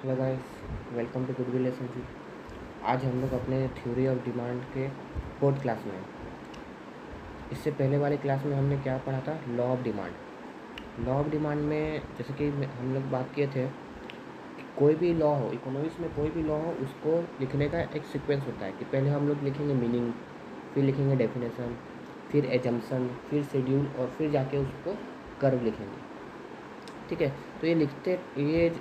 Hello guys, welcome to good relationship. आज हम लोग अपने थ्योरी ऑफ डिमांड के फोर्थ क्लास में हैं। इससे पहले वाले क्लास में हमने क्या पढ़ा था? Law of demand. Law of demand में जैसे कि हम लोग बात किए थे कि कोई भी लॉ हो, इकोनॉमिक्स में कोई भी लॉ हो, उसको लिखने का एक सीक्वेंस होता है कि पहले हम लोग लिखेंगे मीनिंग, फिर लिखेंगे डेफिनेशन, फिर एजम्पशन, फिर शेड्यूल और फिर जाके उसको कर्व लिखेंगे। ठीक है, तो ये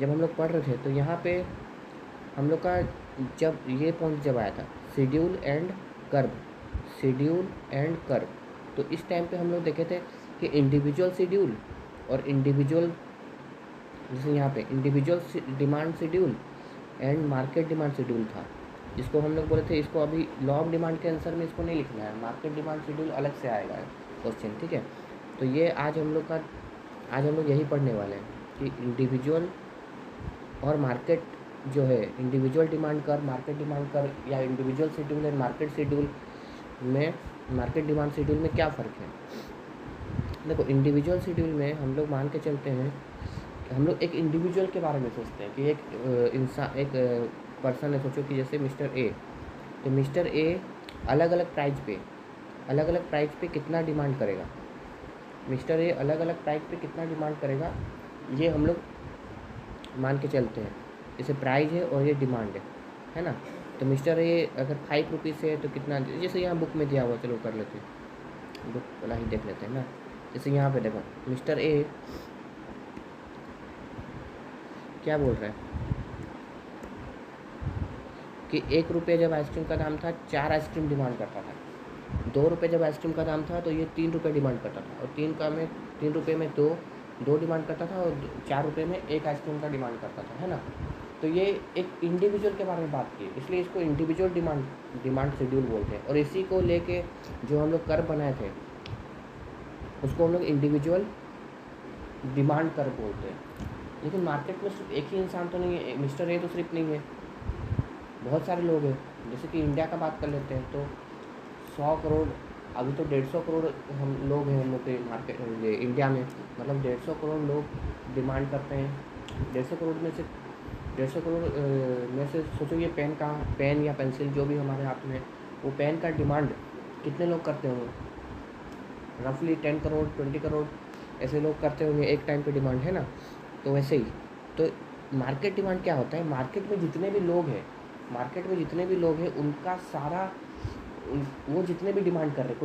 जब हम लोग पढ़ रहे थे तो यहाँ पे हम लोग का जब ये पॉइंट जब आया था schedule and curve, schedule and curve, तो इस टाइम पे हम लोग देखे थे कि इंडिविजुअल शेड्यूल और इंडिविजुअल, जैसे यहाँ पे individual demand schedule and market demand schedule था, जिसको हम लोग बोले थे इसको अभी लॉ ऑफ डिमांड के आंसर में इसको नहीं लिखना है, मार्केट डिमांड शेड्यूल अलग से आएगा क्वेश्चन। ठीक है, तो ये आज हम लोग यही पढ़ने वाले हैं कि इंडिविजुअल और मार्केट जो है, इंडिविजुअल डिमांड कर, मार्केट डिमांड कर, या individual schedule and market schedule में, मार्केट डिमांड शेड्यूल में क्या फ़र्क है। देखो, इंडिविजुअल शेड्यूल में हम लोग मान के चलते हैं कि हम लोग एक इंडिविजुअल के बारे में सोचते हैं कि एक इंसान, एक पर्सन है। सोचो कि जैसे मिस्टर ए, तो मिस्टर ए अलग अलग प्राइस पे कितना डिमांड करेगा, मिस्टर ए अलग अलग प्राइस पे कितना डिमांड करेगा, ये हम लोग मान के चलते हैं। जैसे प्राइस है और ये डिमांड है ना। तो मिस्टर ए अगर 5 रुपीज़ है तो कितना, जैसे यहाँ बुक में दिया हुआ, चलो कर लेते हैं, बुक वाला ही देख लेते हैं ना। जैसे यहाँ पे देखो मिस्टर ए क्या बोल रहा है कि 1 रुपये जब आइसक्रीम का दाम था 4 आइसक्रीम डिमांड करता था। 2 रुपये जब आइसक्रीम का दाम था तो ये 3 रुपये डिमांड करता था, और 3 रुपये में दो डिमांड करता था, और 4 रुपये में एक आइसक्रीम का डिमांड करता था, है ना। तो ये एक इंडिविजुअल के बारे में बात की, इसलिए इसको इंडिविजुअल डिमांड शेड्यूल बोलते हैं। और इसी को लेके जो हम लोग कर्व बनाए थे उसको हम लोग इंडिविजुअल डिमांड कर्व बोलते हैं। लेकिन मार्केट में सिर्फ एक ही इंसान तो नहीं है, मिस्टर ए तो सिर्फ नहीं है, बहुत सारे लोग हैं। जैसे कि इंडिया का बात कर लेते हैं तो 100 करोड़, अभी तो 150 करोड़ हम लोग हैं, हम लोग के मार्केट इंडिया में, मतलब 150 करोड़ लोग डिमांड करते हैं। 150 करोड़ में से 150 करोड़ में से सोचो ये पेन या पेंसिल जो भी हमारे हाथ में, वो पेन का डिमांड कितने लोग करते होंगे? रफली 10 करोड़ 20 करोड़ ऐसे लोग करते होंगे एक टाइम पे डिमांड, है ना। तो वैसे ही तो मार्केट डिमांड क्या होता है? मार्केट में जितने भी लोग हैं उनका सारा, वो जितने भी डिमांड कर रहे हैं,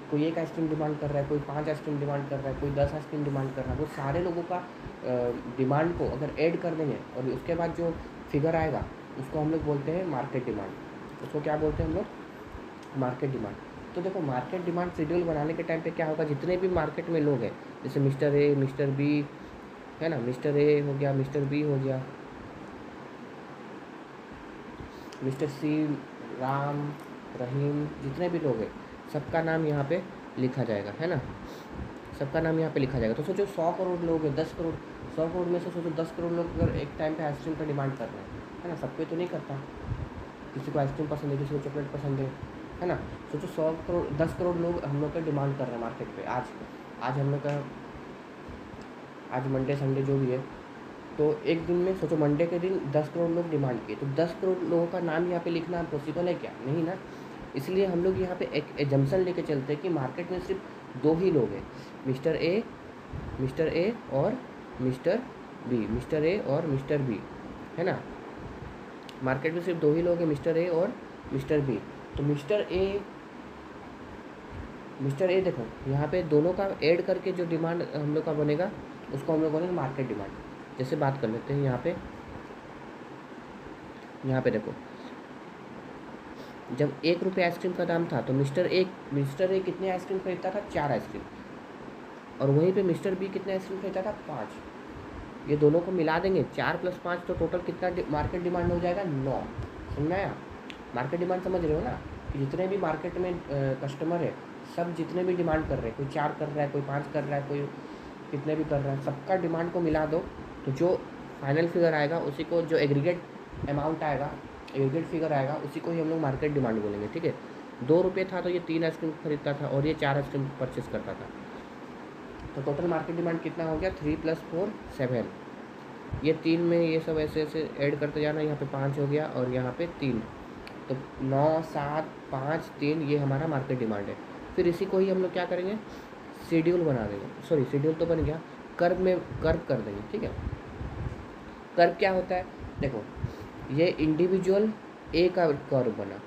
कोई एक आइसक्रीम डिमांड कर रहा है, कोई 5 आइसक्रीम डिमांड कर रहा है, कोई 10 आइसक्रीम डिमांड कर रहा है, वो सारे लोगों का डिमांड को अगर ऐड कर देंगे और उसके बाद जो फिगर आएगा उसको हम लोग बोलते हैं मार्केट डिमांड। उसको क्या बोलते हैं हम लोग? Market demand. तो देखो, मार्केट डिमांड शेड्यूल बनाने के टाइम पे क्या होगा, जितने भी मार्केट में लोग हैं, जैसे मिस्टर ए, मिस्टर बी, है ना, मिस्टर ए हो गया, मिस्टर बी हो गया, मिस्टर सी, राम, रहीम, जितने भी लोग हैं सबका नाम यहाँ पे लिखा जाएगा, है ना, सबका नाम यहाँ पे लिखा जाएगा। तो सोचो 100 करोड़ लोग हैं, 10 करोड़, 100 करोड़ में से सोचो 10 करोड़ लोग अगर एक टाइम पे आइसक्रीम का डिमांड कर रहे हैं, है ना, सब पे तो नहीं करता, किसी को आइसक्रीम पसंद है, किसी को चॉकलेट पसंद है ना। सोचो 100 करोड़, 10 करोड़ लोग हम लोग का डिमांड कर रहे हैं मार्केट पे। आज हम लोग का, आज मंडे संडे जो भी है, तो एक दिन में सोचो मंडे के दिन 10 करोड़ लोग डिमांड किए, तो 10 करोड़ लोगों का नाम यहाँ पे लिखना पॉसिबल है क्या? नहीं ना। इसलिए हम लोग यहाँ पे एक एजम्पशन लेके चलते हैं कि मार्केट में सिर्फ 2 ही लोग हैं, मिस्टर ए और मिस्टर बी, है ना। मार्केट में सिर्फ 2 ही लोग हैं, मिस्टर ए और मिस्टर बी। तो मिस्टर ए देखो यहाँ पे दोनों का ऐड करके जो डिमांड हम लोग का बनेगा उसको हम लोग बोलेंगे मार्केट डिमांड। जैसे बात कर लेते हैं यहाँ पे देखो, जब 1 रुपये आइसक्रीम का दाम था तो मिस्टर ए कितने आइसक्रीम खरीदता था? 4 आइसक्रीम। और वहीं पे मिस्टर बी कितने आइसक्रीम खरीदता था? 5। ये दोनों को मिला देंगे, 4 + 5, तो टोटल कितना मार्केट डिमांड हो जाएगा? 9। समझ में आया? मार्केट डिमांड समझ रहे हो ना, कि जितने भी मार्केट में कस्टमर है, सब जितने भी डिमांड कर रहे हैं, कोई 4 कर रहा है, कोई 5 कर रहा है, कोई कितने भी कर रहा है, सबका डिमांड को मिला दो, तो जो फाइनल फिगर आएगा उसी को, जो एग्रीगेट अमाउंट आएगा, एग्रीगेट फिगर आएगा, उसी को ही हम लोग मार्केट डिमांड बोलेंगे। ठीक है, 2 रुपये था तो ये 3 आइसक्रीम खरीदता था और ये 4 आइसक्रीम परचेस करता था, तो टोटल मार्केट डिमांड कितना हो गया? 3 + 4 7। ये 3 में ये सब ऐसे ऐसे ऐड करते जाना, यहाँ पे 5 हो गया और यहाँ पे 3, तो 9 7 5 3 ये हमारा मार्केट डिमांड है। फिर इसी को ही हम लोग क्या करेंगे, शेड्यूल बना देंगे, सॉरी शेड्यूल तो बन गया, कर्व में कर्व कर देंगे, ठीक है। कर्व क्या होता है, देखो ये इंडिविजुअल ए का कर्व बना,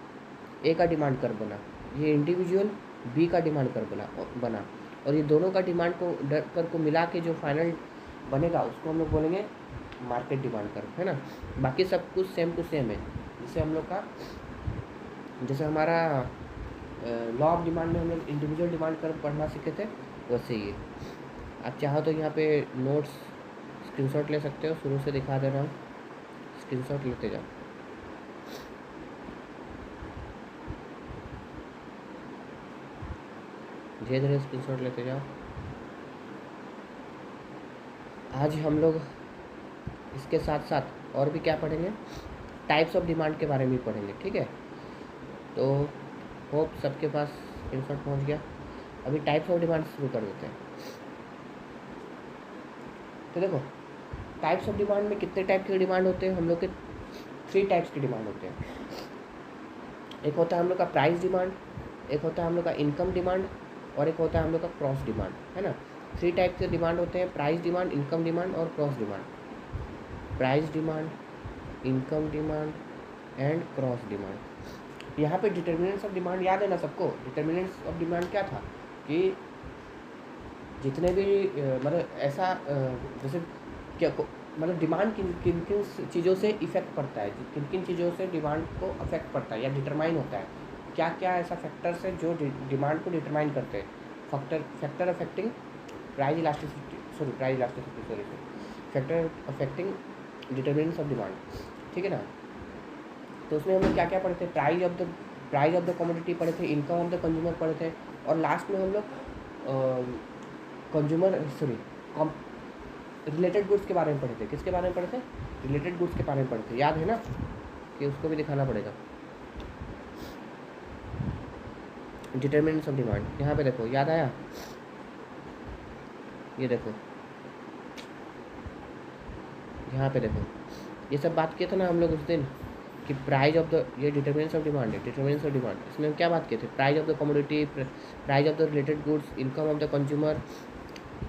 ए का डिमांड कर्व बना, ये इंडिविजुअल बी का डिमांड कर्व बना और ये दोनों का डिमांड को कर्व को मिला के जो फाइनल बनेगा उसको हम लोग बोलेंगे मार्केट डिमांड कर्व, है ना। बाकी सब कुछ सेम टू सेम है, जैसे हम लोग का, जैसे हमारा लॉ ऑफ डिमांड में हम लोग इंडिविजुअल डिमांड कर्व पढ़ना सीखे थे, वैसे ही आप चाहो तो यहाँ पे नोट्स स्क्रीनशॉट ले सकते हो, शुरू से दिखा दे रहा हूँ, स्क्रीनशॉट लेते जाओ। धीरे धीरे स्क्रीनशॉट लेते जाओ। आज हम लोग इसके साथ साथ और भी क्या पढ़ेंगे, टाइप्स ऑफ डिमांड के बारे में भी पढ़ेंगे, ठीक है। तो होप सबके पास स्क्रीनशॉट पहुंच गया। अभी टाइप्स ऑफ डिमांड शुरू कर देते हैं। तो देखो टाइप्स ऑफ डिमांड में कितने टाइप के डिमांड होते हैं, हम लोग के 3 टाइप्स की डिमांड होते हैं। एक होता है हम लोग का प्राइस डिमांड, एक होता है हम लोग का इनकम डिमांड और एक होता है हम लोग का क्रॉस डिमांड, है ना। 3 टाइप के डिमांड होते हैं, प्राइस डिमांड, इनकम डिमांड और cross demand. Price demand, income demand and cross demand. यहाँ पे डिटर्मिनेंट्स ऑफ डिमांड याद है ना सबको। डिटर्मिनेंट्स ऑफ डिमांड क्या था कि जितने भी मतलब ऐसा जैसे क्या मतलब डिमांड किन किन चीज़ों से इफेक्ट पड़ता है, किन किन चीज़ों से डिमांड को अफेक्ट पड़ता है या डिटरमाइन होता है, क्या क्या ऐसा फैक्टर्स है जो डिमांड को डिटरमाइन करते हैं। Factor affecting price elasticity factor affecting determinants of demand, ठीक है ना। तो उसमें हम लोग क्या क्या पढ़े थे, प्राइस ऑफ द कमोडिटी पढ़े थे, इनकम ऑफ द कंज्यूमर पढ़े थे और लास्ट में हम लोग रिलेटेड गुड्स के बारे में पढ़े थे। किसके बारे में पढ़े थे, रिलेटेड गुड्स के बारे में पढ़े थे, याद है ना, कि उसको भी दिखाना पड़ेगा। डिटर्मिनेंट्स ऑफ डिमांड यहाँ पे देखो, याद आया, ये देखो यहाँ पे देखो, ये सब बात किए थे ना हम लोग उस दिन कि प्राइस ऑफ द, ये डिटर्मिनेंट्स ऑफ डिमांड है, डिटर्मिनेंट्स ऑफ डिमांड। इसमें हम क्या बात किए थे, price of the commodity, price of the related goods, income of the consumer,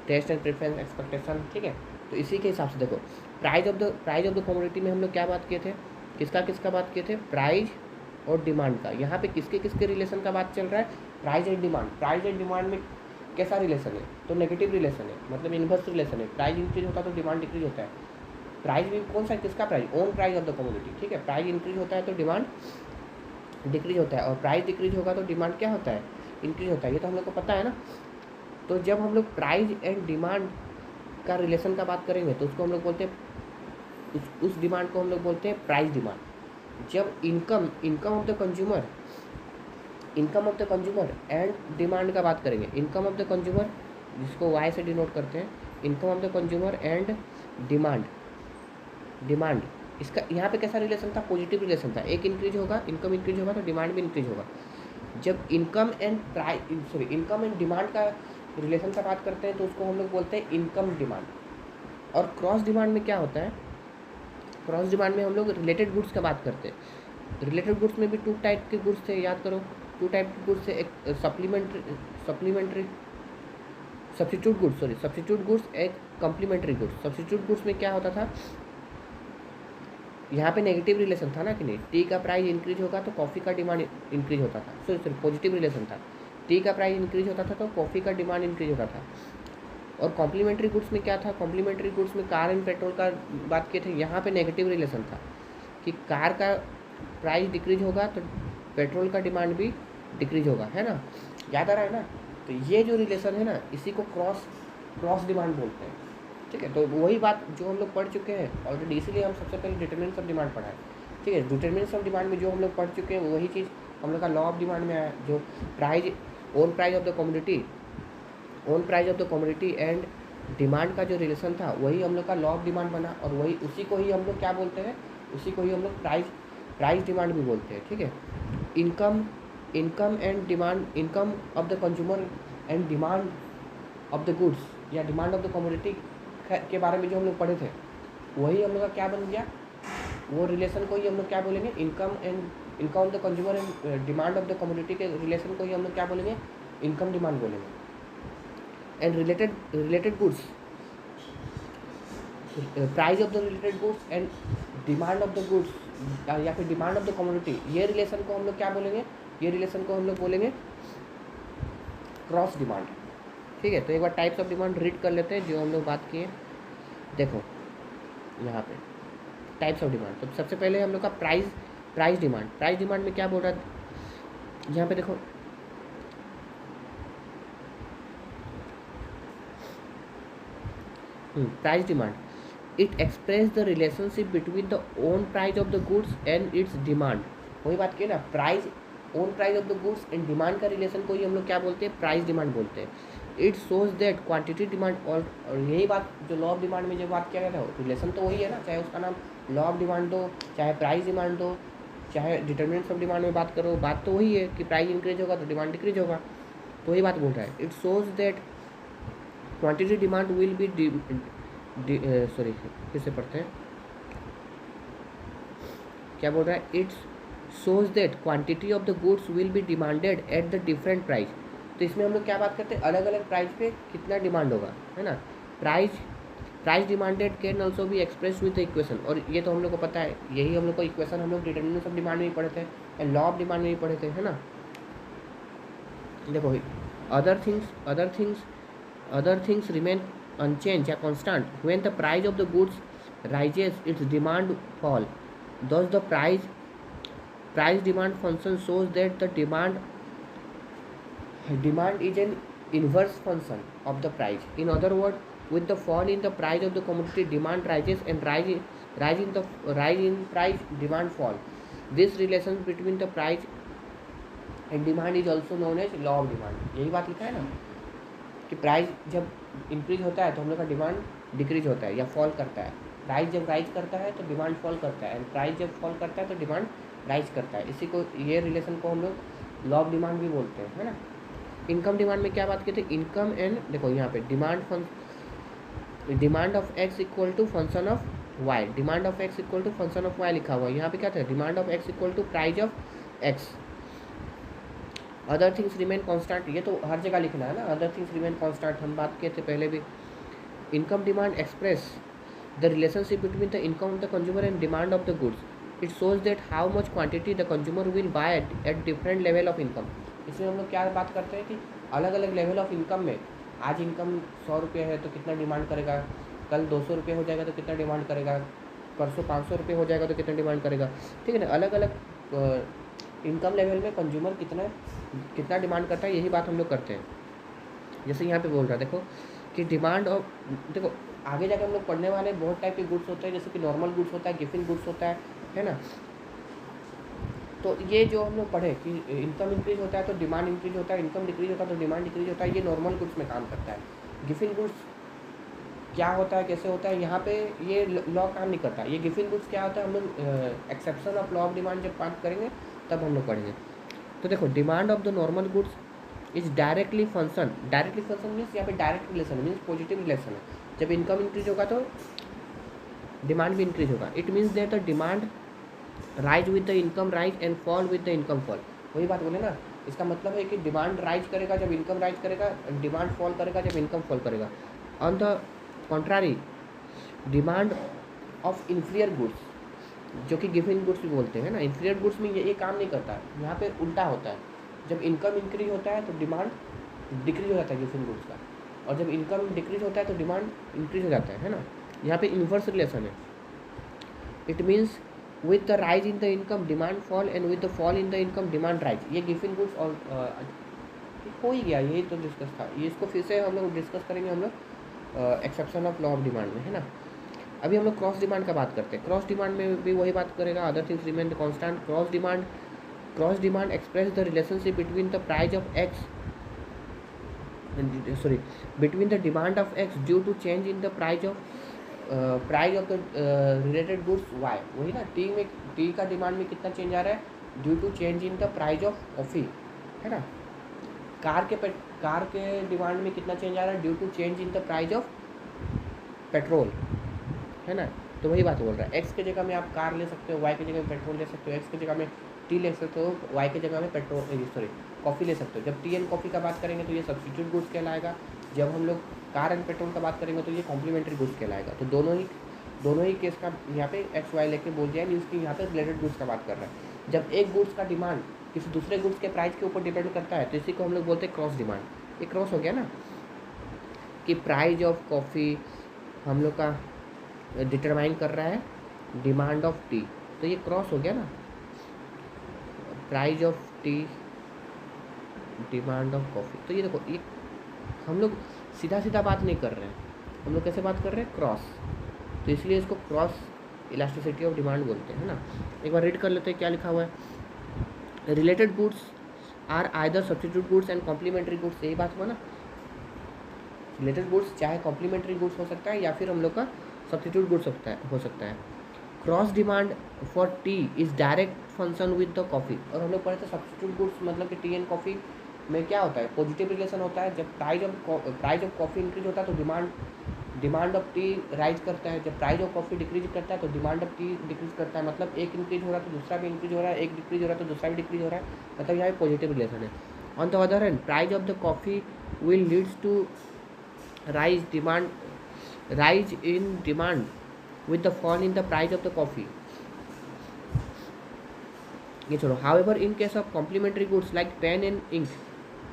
taste and preference, expectation, ठीक है। तो इसी के हिसाब से देखो प्राइस ऑफ द कमोडिटी में हम लोग क्या बात किए थे, किसका बात किए थे, प्राइस और डिमांड का। यहाँ पे किसके रिलेशन का बात चल रहा है, price and demand. Price and demand में कैसा रिलेशन है, तो नेगेटिव रिलेशन है, मतलब इन्वर्स रिलेशन है। प्राइस इंक्रीज होता है तो डिमांड डिक्रीज होता है। प्राइस भी कौन सा, किसका price, own price of the commodity, ठीक है। प्राइस इंक्रीज होता है तो डिमांड डिक्रीज होता है और प्राइस डिक्रीज होगा तो डिमांड क्या होता है, इंक्रीज होता है। ये तो हम लोग को पता है ना। तो जब हम लोग प्राइस एंड डिमांड का रिलेशन का बात करेंगे तो उसको हम लोग बोलते हैं, उस डिमांड को हम लोग बोलते हैं प्राइस डिमांड। जब income of the consumer and demand का बात करेंगे, इनकम ऑफ द कंज्यूमर जिसको वाई से डिनोट करते हैं, income of the consumer and demand इसका यहाँ पे कैसा रिलेशन था, पॉजिटिव रिलेशन था। एक इंक्रीज होगा, इनकम इंक्रीज होगा तो डिमांड भी इंक्रीज होगा। जब इनकम एंड डिमांड का रिलेशन का बात करते हैं तो उसको हम लोग बोलते हैं इनकम डिमांड। और क्रॉस डिमांड में क्या होता है, क्रॉस डिमांड में हम लोग रिलेटेड गुड्स का बात करते हैं। रिलेटेड गुड्स में भी 2 टाइप के गुड्स थे, याद करो। 2 टाइप के गुड्स थे, एक सब्स्टिट्यूट गुड्स, एक कॉम्प्लीमेंट्री गुड्स। सब्स्टिट्यूट गुड्स में क्या होता था, यहाँ पे नेगेटिव रिलेशन था ना कि नहीं, टी का प्राइस इंक्रीज होगा तो कॉफ़ी का डिमांड इंक्रीज होता था। सॉरी पॉजिटिव रिलेशन था, टी का प्राइस इंक्रीज होता था तो कॉफ़ी का डिमांड इंक्रीज होता था। और कॉम्प्लीमेंट्री गुड्स में क्या था, कॉम्प्लीमेंट्री गुड्स में कार एंड पेट्रोल का बात किए थे। यहाँ पे नेगेटिव रिलेशन था कि कार का प्राइस डिक्रीज होगा तो पेट्रोल का डिमांड भी डिक्रीज होगा, है ना, याद आ रहा है ना। तो ये जो रिलेशन है ना, इसी को क्रॉस डिमांड बोलते हैं, ठीक है। तो वही बात जो हम लोग पढ़ चुके हैं ऑलरेडी, इसीलिए हम सबसे पहले डिटर्मिनेंट्स ऑफ डिमांड पढ़ा है, ठीक है। डिटर्मिनेंट्स ऑफ डिमांड में जो हम लोग पढ़ चुके हैं वही चीज़ हम लोग का लॉ ऑफ डिमांड में आया, जो own price of the commodity and demand का जो रिलेशन था वही हम लोग का लॉ ऑफ डिमांड बना। और वही उसी को ही हम लोग क्या बोलते हैं, उसी को ही हम लोग प्राइस डिमांड भी बोलते हैं, ठीक है। Income and demand, income of the consumer and demand of the goods या डिमांड ऑफ द कमोडिटी के बारे में जो हम लोग पढ़े थे, वही हम लोग का क्या बन गया, वो रिलेशन को ही हम लोग क्या बोलेंगे, income of the consumer and demand of the commodity के रिलेशन को ही हम लोग क्या बोलेंगे, इनकम डिमांड बोलेंगे। And related goods, price of the related goods and demand of the goods या फिर डिमांड ऑफ द कमोडिटी, ये रिलेशन को हम लोग क्या बोलेंगे, ये रिलेशन को हम लोग बोलेंगे क्रॉस डिमांड। ठीक है, तो एक बार टाइप्स ऑफ डिमांड रीड कर लेते हैं जो हम लोग बात किए। देखो यहाँ पे टाइप्स ऑफ डिमांड, तो सबसे पहले हम लोग का प्राइस डिमांड में क्या बोल रहा है, यहाँ पे देखो price demand, it express the relationship between the own price of the goods and it's demand. वही बात की ना, price, own price of the goods and demand का रिलेशन को ही हम लोग क्या बोलते हैं, प्राइस डिमांड बोलते हैं। It shows that quantity demand, और यही बात जो लॉ ऑफ डिमांड में जो बात किया गया था, रिलेशन तो वही है ना, चाहे उसका नाम लॉ ऑफ डिमांड दो, चाहे प्राइस डिमांड दो, चाहे डिटर्मिनेंट्स ऑफ डिमांड में बात करो, बात तो वही है कि प्राइस इंक्रीज होगा तो डिमांड डिक्रीज होगा। तो वही बात बोल रहा है, it shows that quantity demand will be sorry फिर से पढ़ते हैं, क्या बोल रहा है, it's shows that quantity of the goods will be demanded at the different price. तो इसमें हम लोग क्या बात करते हैं, अलग अलग प्राइस पे कितना डिमांड होगा, है ना। Price demanded can also be express with the equation, और ये तो हम लोग को पता है, यही हम लोग को इक्वेशन हम लोग डिटर्मिनेंट्स ऑफ डिमांड में ही पढ़े थे एंड लॉ ऑफ डिमांड में ही पढ़े थे, है ना। देखो other things remain unchanged या constant when the price of the goods rises, its demand fall. Thus the price demand function shows that the demand is an inverse function of the price. In other words, with the fall in the price of the commodity, demand rises, and rise in price, demand fall. This relation between the price and demand is also known as law of demand. यही बात लिखा है ना कि price जब increase होता है तो हम लोग का डिमांड डिक्रीज होता है या फॉल करता है, प्राइस जब राइज करता है तो डिमांड फॉल करता है, एंड प्राइस जब फॉल करता है तो डिमांड राइज करता है। इसी को, ये रिलेशन को हम लोग लॉ ऑफ डिमांड भी बोलते हैं, है ना। इनकम डिमांड में क्या बात की थी, इनकम एंड, देखो यहाँ पे demand of X equal to function of Y, demand of X equal to function of Y लिखा हुआ है। यहाँ पे क्या था, demand of X equal to price of X. Other things remain constant, ये तो हर जगह लिखना है ना, अदर थिंग्स रिमेन कॉन्स्टेंट हम बात किए थे पहले भी। Income demand express the relationship between the income of the consumer and demand of the goods. It shows that how much quantity the consumer will by at different level of income. इसमें हम लोग क्या बात करते हैं कि अलग अलग लेवल ऑफ इनकम में, आज इनकम 100 रुपये है तो कितना डिमांड करेगा, कल 200 रुपये हो जाएगा तो कितना डिमांड करेगा, परसों 500 रुपये हो जाएगा तो कितना डिमांड करेगा। ठीक है ना, अलग अलग इनकम लेवल में कंज्यूमर कितना डिमांड करता है, यही बात हम लोग करते हैं। जैसे यहाँ पे बोल रहा है, देखो कि डिमांड और, देखो आगे जाकर हम लोग पढ़ने वाले बहुत टाइप के गुड्स होते हैं, जैसे कि नॉर्मल गुड्स होता है, गिफिन गुड्स होता है ना। तो ये जो हम लोग पढ़े कि इनकम इंक्रीज होता है तो डिमांड इंक्रीज होता है, इनकम डिक्रीज होता है तो डिमांड डिक्रीज होता है, ये नॉर्मल गुड्स में काम करता है। गिफिन गुड्स क्या होता है, कैसे होता है, यहाँ पे ये लॉ काम नहीं करता। ये गिफिन गुड्स क्या होता है, हम लोग exception of law of demand जब बात करेंगे तब हम लोग पढ़ेंगे। तो देखो, demand of the normal goods is directly function means यहाँ पे direct relation means positive relation है। जब इनकम इंक्रीज होगा तो डिमांड भी इंक्रीज होगा। It means that the demand rise with the income rise and fall with the income fall. वही बात बोले ना, इसका मतलब है कि डिमांड राइज करेगा जब इनकम राइज करेगा, डिमांड फॉल करेगा जब इनकम फॉल करेगा। On the contrary, demand of inferior goods, जो कि गिफिन गुड्स भी बोलते हैं ना, इन्फीरियर गुड्स में ये काम नहीं करता, यहाँ पे उल्टा होता है। जब इनकम इंक्रीज होता है तो डिमांड डिक्रीज हो जाता है गिफिन गुड्स का, और जब इनकम डिक्रीज होता है तो डिमांड इंक्रीज हो जाता है ना। यहाँ पे इन्वर्स रिलेशन है। It means with the rise in the income demand fall and with the fall in the income demand rise. ये गिफिन गुड्स और हो ही गया, यही तो डिस्कस था। ये इसको फिर से हम लोग डिस्कस करेंगे हम लोग exception of law of demand में, है ना। अभी हम लोग क्रॉस डिमांड का बात करते हैं। क्रॉस डिमांड में भी वही बात करेगा, other things remain constant. Cross demand express the relationship between the price of x between the demand of x due to change in the price of the related goods y। वही ना, T का demand में कितना change आ रहा है due to change in the price of coffee, है ना। कार के डिमांड में कितना चेंज आ रहा है due to change in the price of petrol, है ना। तो वही बात बोल रहा है, एक्स की जगह में आप कार ले सकते हो, वाई की जगह में पेट्रोल ले सकते हो, एक्स की जगह में टी ले सकते हो, वाई की जगह में कॉफ़ी ले सकते हो। जब टी एंड कॉफ़ी का बात करेंगे तो ये सब्स्टिट्यूट गुड्स कहलाएगा, जब हम लोग कार एंड पेट्रोल का बात करेंगे तो ये कॉम्प्लीमेंट्री गुड्स कहलाएगा। तो दोनों ही केस का यहाँ पे एक्स वाई लेके बोल दिया है, मीन्स कि यहाँ पे रिलेटेड गुड्स का बात कर रहा है। जब एक गुड्स का डिमांड किसी दूसरे गुड्स के प्राइस के ऊपर डिपेंड करता है तो इसी को हम लोग बोलते हैं क्रॉस डिमांड। ये क्रॉस हो गया ना, कि प्राइस ऑफ कॉफ़ी हम लोग का डिटरमाइन कर रहा है डिमांड ऑफ टी, तो ये क्रॉस हो गया ना, price of T demand of coffee. तो ये देखो, ये हम लोग सीधा सीधा बात नहीं कर रहे हैं, हम लोग कैसे बात कर रहे हैं, क्रॉस। तो इसलिए इसको क्रॉस इलास्टिसिटी ऑफ डिमांड बोलते हैं ना। एक बार रीड कर लेते हैं क्या लिखा हुआ है। Related goods are either substitute goods and complementary goods, यही बात हुआ ना। रिलेटेड गुड्स चाहे कॉम्प्लीमेंट्री गुड्स हो सकता है या फिर हम लोग का सब्स्टिट्यूट गुड्स हो सकता है। Cross demand for T is direct function with the coffee. और हम लोग पढ़े थे सब्स्टिट्यूट गुड्स मतलब कि टी एंड कॉफ़ी में क्या होता है, पॉजिटिव रिलेशन होता है। जब प्राइस ऑफ कॉफ़ी इंक्रीज होता है तो डिमांड ऑफ टी राइज करता है, जब प्राइस ऑफ कॉफ़ी डिक्रीज करता है तो डिमांड ऑफ टी डिक्रीज करता है। मतलब एक इंक्रीज हो रहा है तो दूसरा भी इंक्रीज हो रहा है, एक डिक्रीज हो रहा है तो दूसरा भी डिक्रीज हो रहा है, मतलब यहाँ पे पॉजिटिव रिलेशन है। On the other hand price of the coffee will leads to rise in demand with the fall in the price of the coffee। ये छोड़ो। however in case of complementary goods like pen and ink,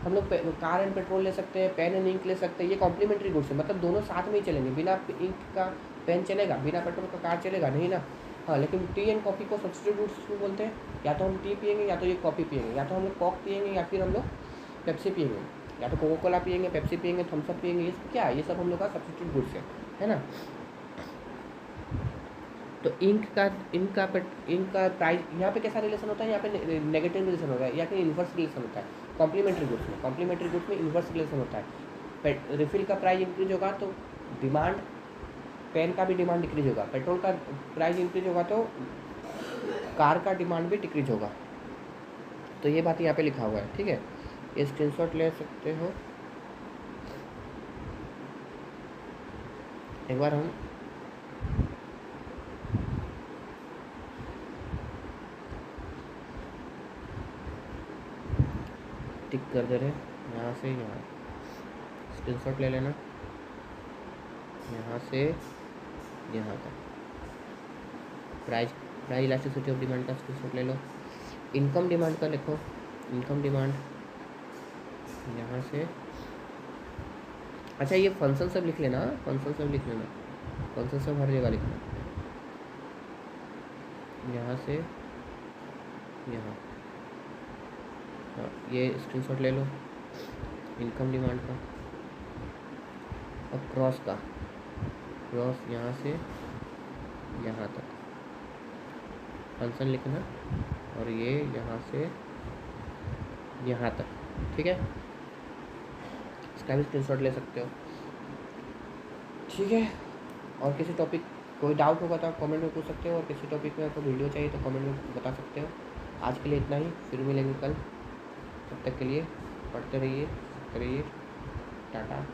हम लोग car and petrol ले सकते हैं, pen and ink ले सकते हैं, ये कॉम्प्लीमेंट्री गुड्स है, मतलब दोनों साथ में ही चलेंगे। बिना इंक का पेन चलेगा, बिना पेट्रोल का कार चलेगा नहीं ना। हाँ, लेकिन टी एंड कॉफ़ी को सब्स्टिट्यूट गुड्स क्यों बोलते हैं, या तो हम टी पियेंगे या तो ये कॉफ़ी पियेंगे, या तो हम लोग कॉक पियेंगे या फिर हम लोग पेप्सी पियेंगे, या तो कोको कोला पियेंगे, पेप्सी पियेंगे, थम्स अप पियेंगे। ये क्या है, ये सब हम लोग का सब्स्टिट्यूट गुड्स है ना। तो इंक का प्राइस यहाँ पे कैसा रिलेशन होता है, यहाँ पे नेगेटिव रिलेशन होता है या फिर इन्वर्स रिलेशन होता है कॉम्प्लीमेंट्री गुड्स में इन्वर्स रिलेशन होता है। रिफिल का प्राइस इंक्रीज होगा तो डिमांड, पेन का भी डिमांड डिक्रीज होगा, पेट्रोल का प्राइस इंक्रीज होगा तो कार का डिमांड भी डिक्रीज होगा। तो ये बात यहाँ पे लिखा हुआ है, ठीक है। ये स्क्रीनशॉट ले सकते हो। एक बार हम टिक कर दे रहे हैं यहाँ से यहाँ, स्क्रीनशॉट ले लेना यहाँ से यहाँ तक। प्राइस इलास्टिसिटी ऑफ डिमांड का स्क्रीनशॉट ले लो। इनकम डिमांड का लिखो, इनकम डिमांड यहाँ से। अच्छा, ये फंक्शन सब लिख लेना, फंक्शन सब हर जगह लिखना, यहाँ से यहाँ। हाँ, ये स्क्रीनशॉट ले लो इनकम डिमांड का। और क्रॉस यहाँ से यहाँ तक फंक्शन लिखना, और ये यहाँ से यहाँ तक, ठीक है। इसका भी स्क्रीनशॉट ले सकते हो, ठीक है। और किसी टॉपिक कोई डाउट होगा तो आप कमेंट में पूछ सकते हो, और किसी टॉपिक में आपको वीडियो चाहिए तो कमेंट में बता सकते हो। आज के लिए इतना ही, फिर मिलेंगे कल। तब तक के लिए पढ़ते रहिए, टाटा।